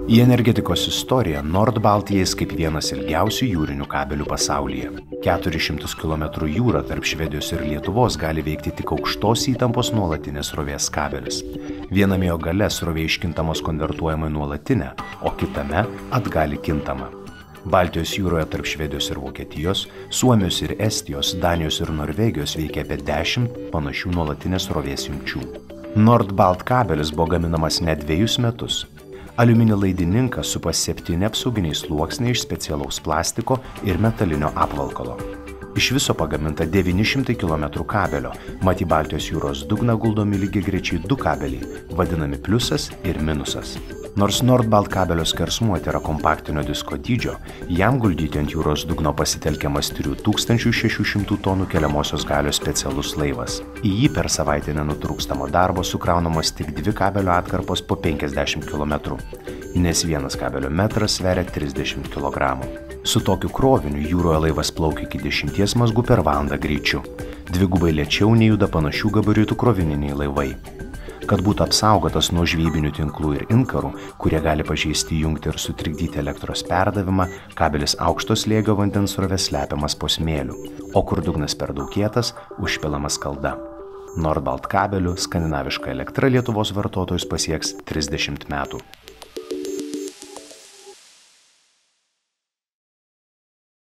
Į energetikos istoriją Nordbalt įeis kaip vienas ilgiausių jūrinių kabelių pasaulyje. 400 km jūra tarp Švedijos ir Lietuvos gali veikti tik aukštos įtampos nuolatinės srovės kabelis. Viename jo gale srovė iškintamos konvertuojama į nuolatinę, o kitame atgali kintamą. Baltijos jūroje tarp Švedijos ir Vokietijos, Suomijos ir Estijos, Danijos ir Norvegijos veikia apie 10 panašių nuolatinės srovės jungčių. Nordbalt kabelis buvo gaminamas net 2 metus. Aliuminį laidininką supa 7 apsauginiai sluoksniai iš specialaus plastiko ir metalinio apvalkalo. Iš viso pagaminta 900 km kabelio, mat į Baltijos jūros dugną guldomi lygiagrečiai 2 kabeliai, vadinami pliusas ir minusas. Nors Nordbalt kabelio skersmuo yra kompaktinio disko dydžio, jam guldyti ant jūros dugno pasitelkiamas 3600 tonų keliamosios galios specialus laivas. Į jį per savaitę nenutrūkstamo darbo sukraunamos tik 2 kabelio atkarpos po 50 km, nes vienas kabelio metras sveria 30 kg. Su tokiu kroviniu jūroje laivas plaukia iki 10 mazgų per valandą greičiu. Dvigubai lėčiau nei juda panašių gabaritų krovininiai laivai. Kad būtų apsaugotas nuo žvejybinių tinklų ir inkarų, kurie gali pažeisti jungtį ir sutrikdyti elektros perdavimą, kabelis aukšto slėgio vandens srovės slepiamas po smėliu, o kur dugnas per daug kietas, užpilamas skalda. Nordbalt kabeliu skandinaviška elektra Lietuvos vartotojus pasieks 30 metų.